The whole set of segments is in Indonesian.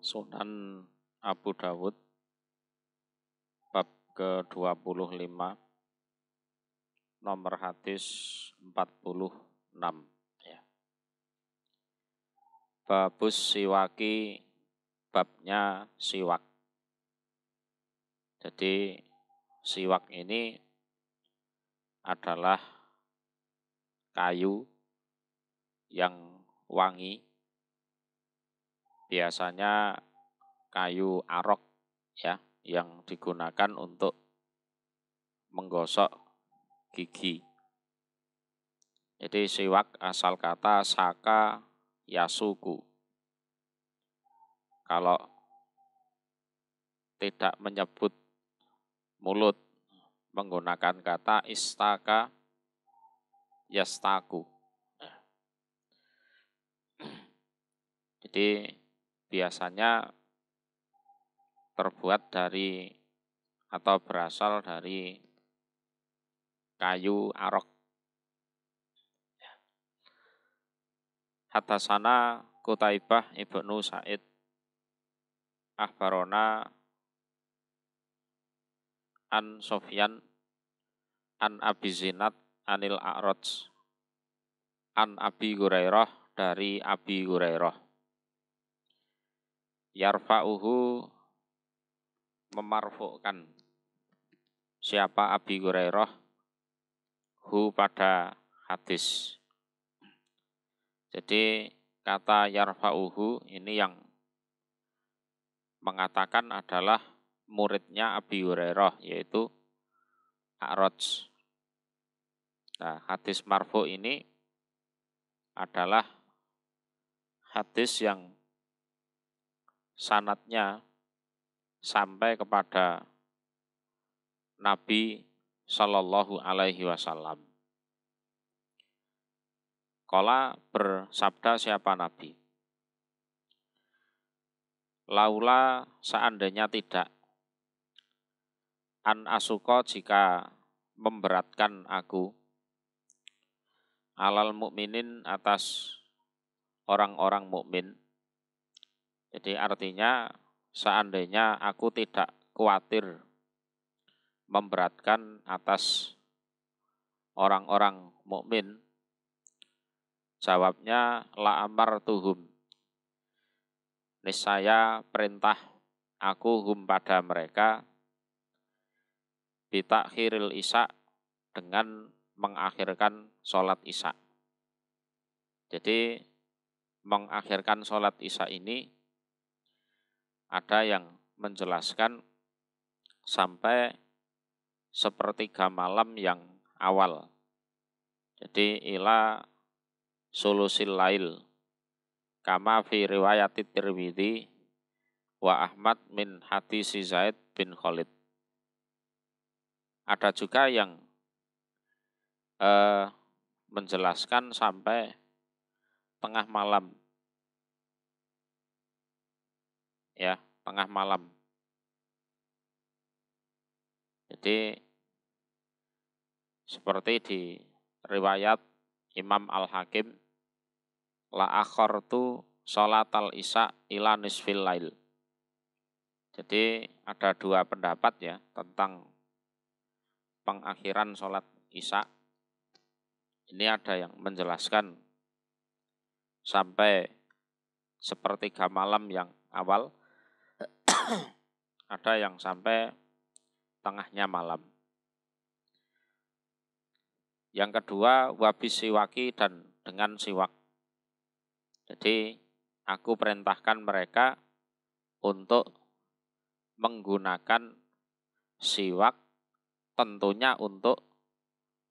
Sunan Abu Dawud bab ke-25 nomor hadis 46 ya. Babus siwaki, babnya siwak. Jadi siwak ini adalah kayu yang wangi. Biasanya kayu arok ya, yang digunakan untuk menggosok gigi. Jadi siwak asal kata saka yasuku. Kalau tidak menyebut mulut menggunakan kata istaka yastaku. Jadi biasanya terbuat dari atau berasal dari kayu arok. Hadasana Qutaibah ibnu Sa'id akhbarona an Sofyan an Abi Zinad anil A'raj an Abi Hurairah dari Abi Hurairah. Yarfa'uhu memarfu'kan siapa Abi Hurairah hu pada hadis. Jadi kata yarfa'uhu ini yang mengatakan adalah muridnya Abi Hurairah, yaitu A'raj. Nah, hadis marfu ini adalah hadis yang sanadnya sampai kepada Nabi Shallallahu Alaihi Wasallam. Qala bersabda siapa Nabi? Laula seandainya tidak, an asuko jika memberatkan aku, alal mukminin atas orang-orang mukmin. Jadi artinya seandainya aku tidak khawatir memberatkan atas orang-orang mukmin, jawabnya la amartuhum, niscaya perintah aku hum pada mereka bitakhiril isya, dengan mengakhirkan sholat isya. Jadi mengakhirkan sholat isya ini ada yang menjelaskan sampai sepertiga malam yang awal. Jadi ila sulusil lail kama fi riwayat Tirmidzi wa Ahmad min hadis Zaid bin Khalid. Ada juga yang menjelaskan sampai tengah malam. Ya, tengah malam. Jadi seperti di riwayat Imam Al-Hakim, la akhartu sholatal isya ila nisfil lail. Jadi ada dua pendapat ya tentang pengakhiran sholat isya. Ini ada yang menjelaskan sampai sepertiga malam yang awal, ada yang sampai tengahnya malam. Yang kedua, wabis siwaki, dan dengan siwak. Jadi aku perintahkan mereka untuk menggunakan siwak, tentunya untuk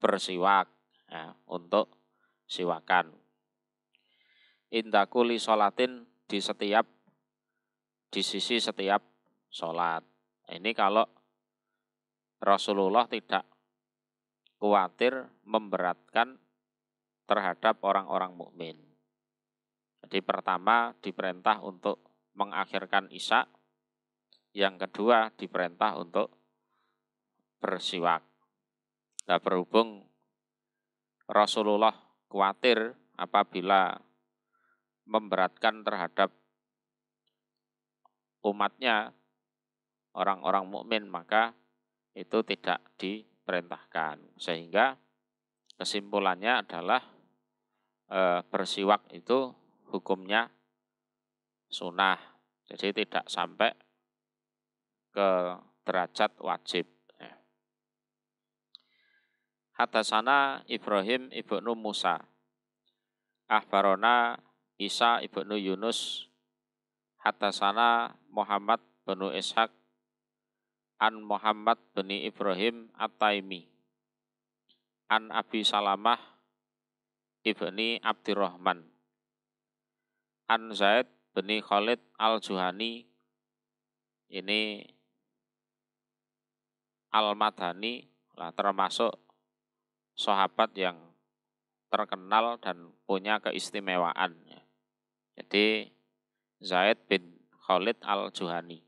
bersiwak, ya, untuk siwakan. Indakuli sholatin, di sisi setiap sholat. Ini kalau Rasulullah tidak khawatir memberatkan terhadap orang-orang mukmin. Jadi pertama diperintah untuk mengakhirkan isya, yang kedua diperintah untuk bersiwak. Nah, berhubung Rasulullah khawatir apabila memberatkan terhadap umatnya, orang-orang mukmin, maka itu tidak diperintahkan. Sehingga kesimpulannya adalah bersiwak itu hukumnya sunnah. Jadi tidak sampai ke derajat wajib. Hadatsana Ibrahim ibnu Musa, akhbarona Isa ibnu Yunus, hadatsana Muhammad bin Ishaq an Muhammad bin Ibrahim At-Taimi an Abi Salamah ibni Abdurrahman an Zaid bin Khalid Al-Juhani, ini Al-Madani lah, termasuk sahabat yang terkenal dan punya keistimewaan. Jadi Zaid bin Khalid Al-Juhani.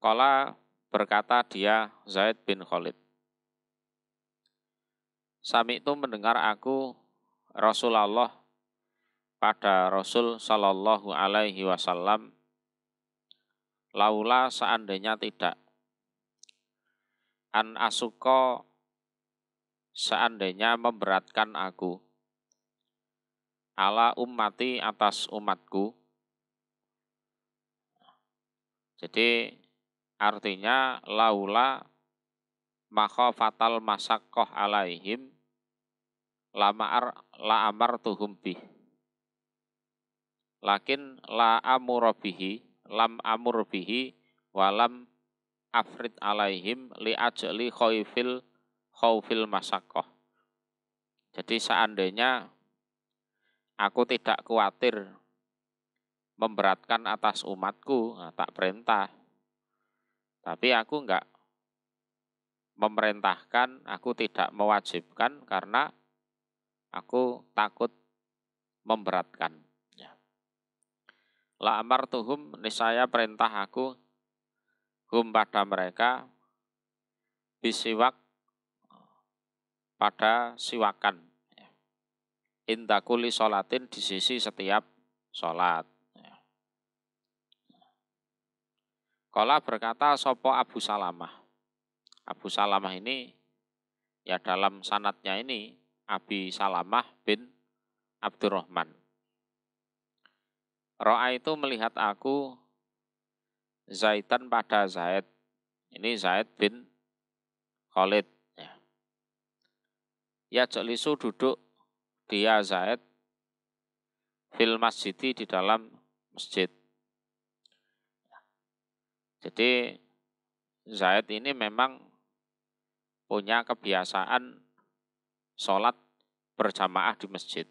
Qala, berkata dia Zaid bin Khalid, Sami itu mendengar aku Rasulullah pada Rasul Shallallahu Alaihi Wasallam, laula seandainya tidak, an asuko seandainya memberatkan aku, ala ummati atas umatku. Jadi artinya laula makhafatal masakkoh alaihim la amar tuhum bih, lakin la amur bihi, lam amur bihi walam afrid alaihim li ajli khawfil masakkoh. Jadi seandainya aku tidak khawatir memberatkan atas umatku, nah, tak perintah. Tapi aku enggak memerintahkan, aku tidak mewajibkan karena aku takut memberatkan. Ya. La amartuhum, niscaya perintah aku, hum pada mereka, bisiwak, pada siwakan, inda kulli sholatin, di sisi setiap sholat. Qala, berkata sopo Abu Salamah. Abu Salamah ini ya dalam sanadnya ini Abi Salamah bin Abdurrahman. Ro'a itu melihat aku Zaidan pada Zaid. Ini Zaid bin Khalid. Ya jelisu, duduk dia Zaid fil masjidi, di dalam masjid. Jadi Zaid ini memang punya kebiasaan sholat berjamaah di masjid.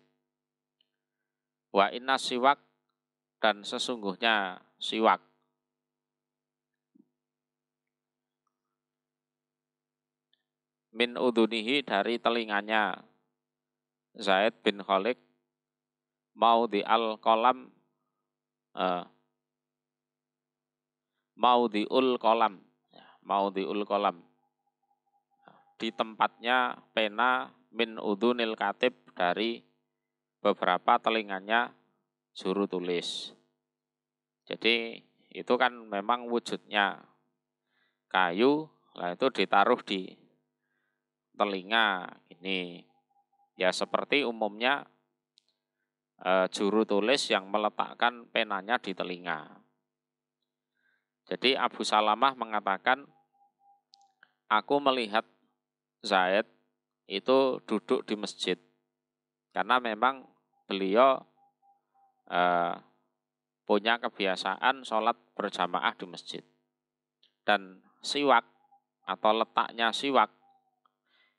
Wa inna siwak, dan sesungguhnya siwak, min udunihi, dari telinganya Zaid bin Khalid, maudhi'ul qalam, maudhi'ul qalam, di tempatnya pena, min udunil katib, dari beberapa telinganya juru tulis. Jadi itu kan memang wujudnya kayu, lah itu ditaruh di telinga ini. Ya seperti umumnya juru tulis yang meletakkan penanya di telinga. Jadi Abu Salamah mengatakan, aku melihat Zaid itu duduk di masjid, karena memang beliau punya kebiasaan sholat berjamaah di masjid. Dan siwak atau letaknya siwak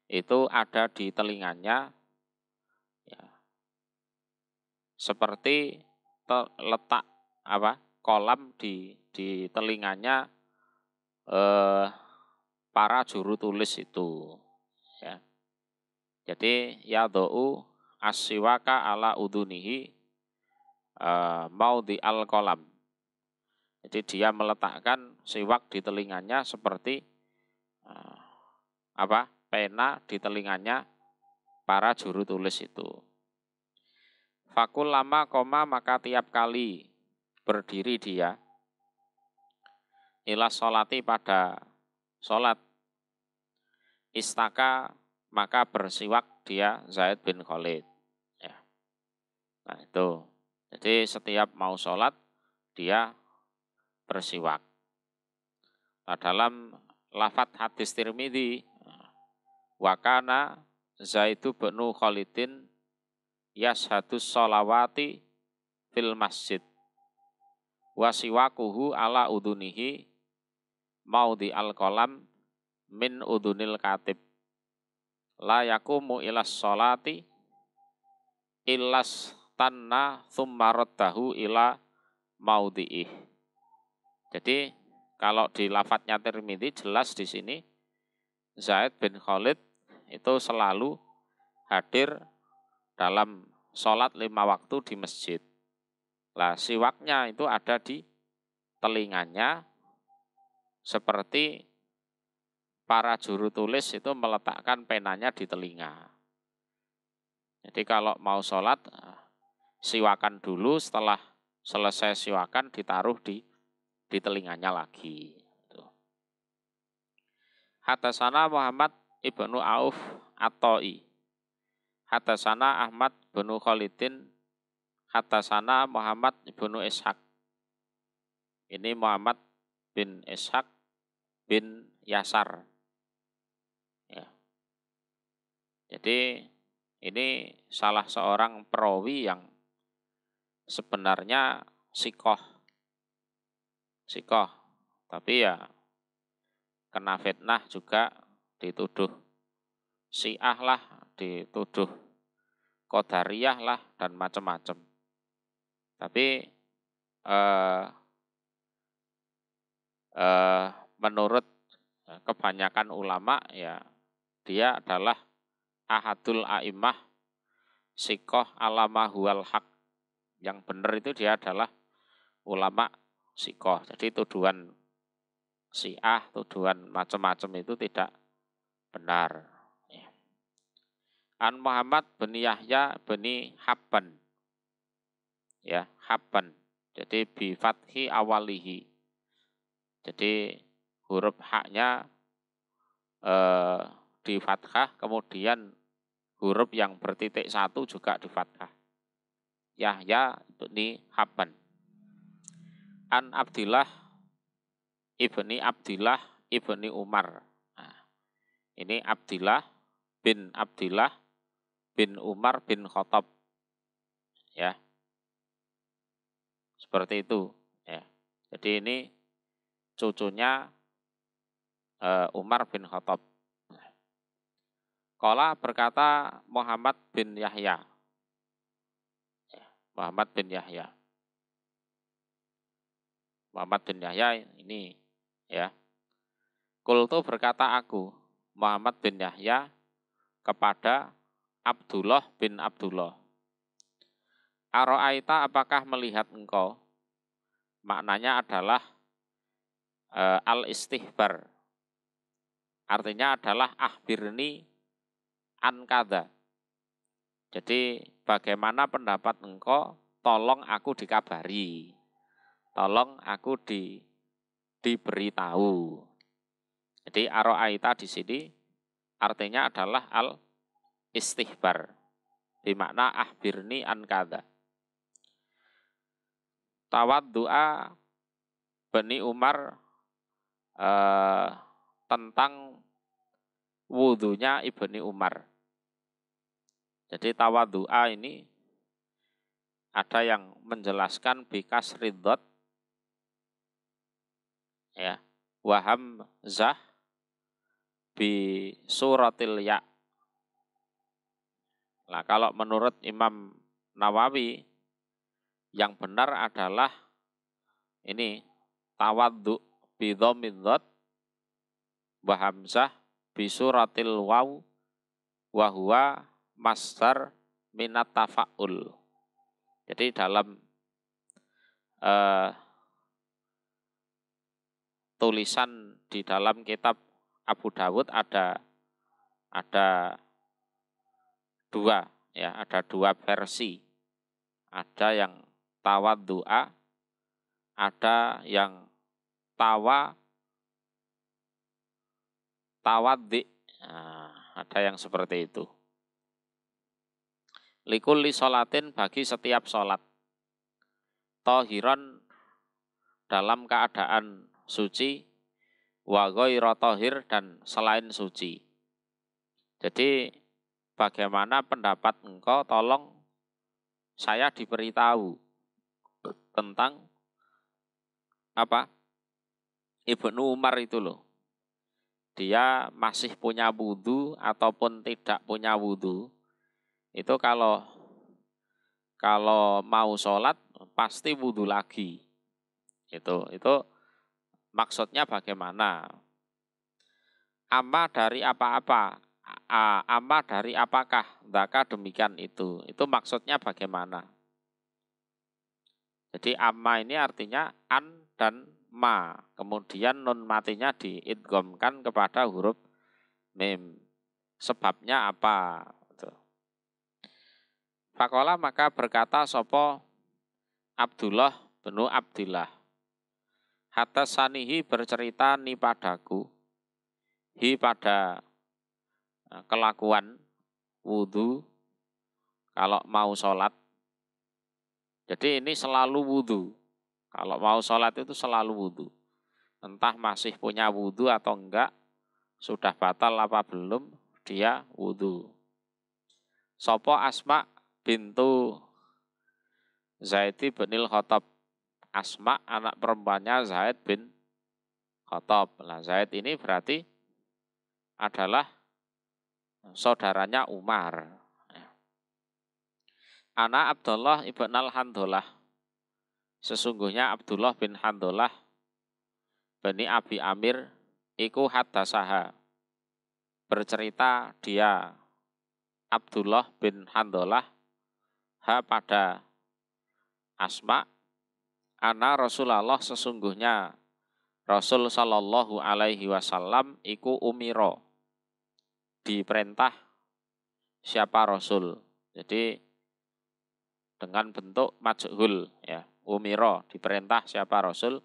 itu ada di telinganya, ya, seperti letak kolam di telinganya para juru tulis itu. Ya. Jadi yadou as-siwaka ala udunihi maudhi al-qalam. Jadi dia meletakkan siwak di telinganya seperti pena di telinganya para juru tulis itu. Fakul lama koma, maka tiap kali berdiri dia, ila sholati pada sholat, istaka maka bersiwak dia Zaid bin Khalid. Ya. Nah itu, jadi setiap mau sholat dia bersiwak. Nah, dalam lafadz hadis Tirmidzi, wakana Zaidu bin Khalidin yashhadus sholawati fil masjid wasiwakuhu ala udunihi maudi al-qalam min udunil katib la yakumu ilas sholati illas tanna thumma raddahu ila maudi'ih. Jadi kalau di lafadznya Tirmidzi jelas di sini Zaid bin Khalid itu selalu hadir dalam sholat 5 waktu di masjid. Lah siwaknya itu ada di telinganya seperti para juru tulis itu meletakkan penanya di telinga. Jadi kalau mau sholat siwakan dulu, setelah selesai siwakan ditaruh di telinganya lagi. Hadasana Muhammad ibnu Auf At-Ta'i. Hadasana Ahmad bin Khalidin. Hadasana Muhammad ibnu Ishaq. Ini Muhammad bin Ishaq bin Yasar. Ya. Jadi ini salah seorang perawi yang sebenarnya sikoh, tapi ya kena fitnah juga, dituduh Syiah lah, dituduh Qadariyah lah, dan macam-macam. Tapi menurut kebanyakan ulama ya dia adalah ahadul a'immah sikoh alama huwal haq. Yang benar itu dia adalah ulama sikoh. Jadi tuduhan Syiah, tuduhan macam-macam itu tidak benar. An Muhammad bin Yahya bin Habban. Ya, Habban. Jadi bi fathi awalihi. Jadi huruf haknya di fathah, kemudian huruf yang bertitik 1 juga di fathah. Yahya bin Habban. An Abdillah ibni Umar. Nah, ini Abdillah bin Umar bin Khattab. Ya. Seperti itu, ya. Jadi ini cucunya Umar bin Khattab. Qala berkata Muhammad bin Yahya. Muhammad bin Yahya ini ya. Qultu berkata aku Muhammad bin Yahya kepada Abdullah bin Abdullah. Aro'aita apakah melihat engkau? Maknanya adalah al-istihbar. Artinya adalah akhbirni an kada. Jadi bagaimana pendapat engkau? Tolong aku dikabari. Tolong aku diberitahu. Jadi aro'aita di sini artinya adalah al-istihbar. Bermakna akhbirni an kada. Tawaddu'a Bani Umar tentang wudhunya Ibni Umar. Jadi tawaddu'a ini ada yang menjelaskan bikas ridot, ya, waham zah bi suratil ya. Nah, kalau menurut Imam Nawawi yang benar adalah ini tawaddu bi dhammid dhad wa hamzah bi suratil waw wa huwa masdar minat tafa'ul. Jadi dalam tulisan di dalam kitab Abu Dawud ada dua, ya, ada dua versi. Ada yang tawaddu'a, ada yang tawaddi. Nah, ada yang seperti itu. Likulli sholatin, bagi setiap sholat. Tohiron, dalam keadaan suci. Wa ghairu tohir, dan selain suci. Jadi bagaimana pendapat engkau, tolong saya diberitahu tentang apa? Ibnu Umar itu loh. Dia masih punya wudu ataupun tidak punya wudu. Itu kalau mau sholat pasti wudu lagi. Itu maksudnya bagaimana? Amma dari apa-apa? Amma dari apakah? Maka demikian itu. Itu maksudnya bagaimana? Jadi amma ini artinya an dan ma. Kemudian nun matinya diidghamkan kepada huruf mim. Sebabnya apa? Fakola, maka berkata sopo Abdullah bin Abdillah. Hatasanihi, bercerita ni padaku. Hi, pada kelakuan wudu kalau mau sholat. Jadi ini selalu wudu. Kalau mau sholat itu selalu wudu. Entah masih punya wudu atau enggak, sudah batal apa belum, dia wudu. Sopo Asma bintu Zaid bin Khattab. Asma anak perempuannya Zaid bin Khattab. Nah, Zaid ini berarti adalah saudaranya Umar. Anak Abdullah ibn al-Handolah. Sesungguhnya Abdullah bin Handolah bani Abi Amir iku haddasaha. Bercerita dia Abdullah bin Handolah pada Asma. Ana Rasulullah, sesungguhnya Rasul sallallahu alaihi wasallam iku umiro, diperintah siapa Rasul. Jadi dengan bentuk majhul ya, umiro, diperintah siapa Rasul,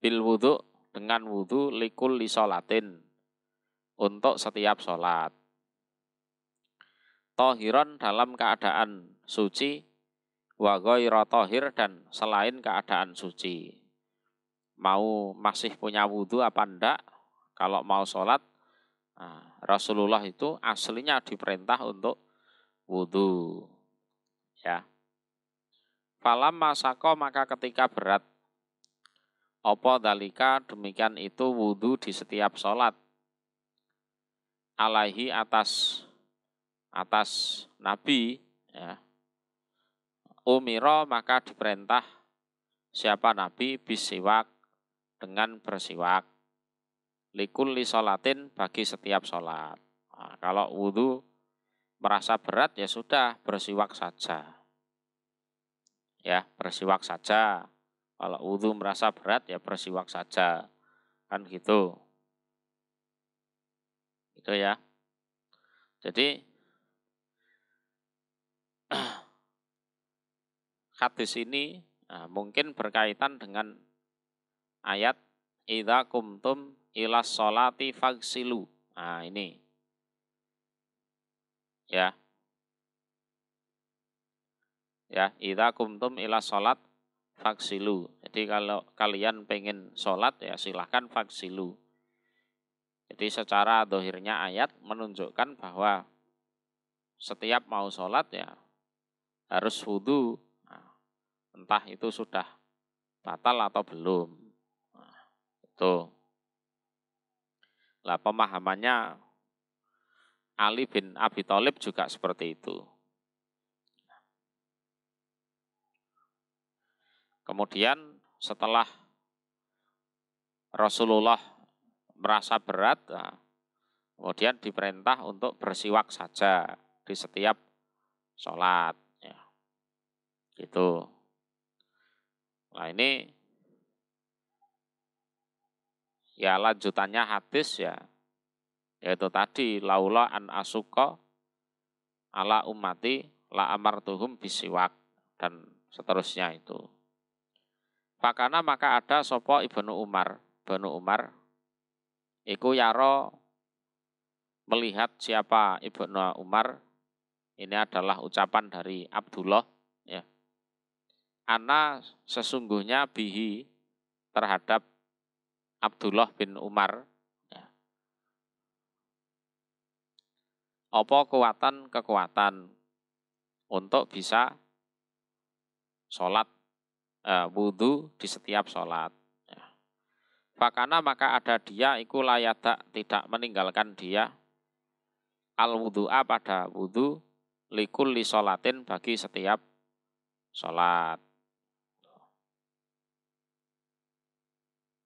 bil wudu, dengan wudu, likul li sholatin, untuk setiap sholat. Tohiron, dalam keadaan suci. Wa ghairu tohir, dan selain keadaan suci. Mau masih punya wudu apa enggak, kalau mau sholat, nah, Rasulullah itu aslinya diperintah untuk wudu. Ya. Falam masako, maka ketika berat. Opo dalika, demikian itu wudu di setiap sholat. Alaihi, atas Nabi, ya. Umiro, maka diperintah siapa Nabi, bisiwak, dengan bersiwak. Likul li sholatin, bagi setiap sholat. Nah, kalau wudu merasa berat, ya sudah, bersiwak saja. Ya, bersiwak saja. Kalau wudu merasa berat, ya bersiwak saja. Kan gitu. Itu ya. Jadi hadis ini mungkin berkaitan dengan ayat idza kumtum ilas sholati fagsilu. Nah, ini. Ya. Ya, idza kumtum ilas sholat fagsilu. Jadi kalau kalian pengen sholat, ya silahkan fagsilu. Jadi secara dohirnya ayat menunjukkan bahwa setiap mau sholat ya harus wudu. Nah, entah itu sudah batal atau belum. Nah, itu. Lah pemahamannya Ali bin Abi Thalib juga seperti itu. Kemudian setelah Rasulullah merasa berat, nah, kemudian diperintah untuk bersiwak saja di setiap sholat. Ya. Gitu. Nah ini ya lanjutannya hadis ya, yaitu tadi laula an asuqa ala ummati la amartuhum bisiwak, dan seterusnya itu. Fakana maka ada sopo Ibnu Umar. Ibnu Umar iku yaro melihat siapa Ibnu Umar. Ini adalah ucapan dari Abdullah ya. Ana sesungguhnya bihi terhadap Abdullah bin Umar ya. Apa kekuatan untuk bisa sholat wudhu di setiap sholat. Ya. Fakana maka ada dia iku layadak tidak meninggalkan dia al wudhu'a pada wudhu likul li sholatin bagi setiap sholat.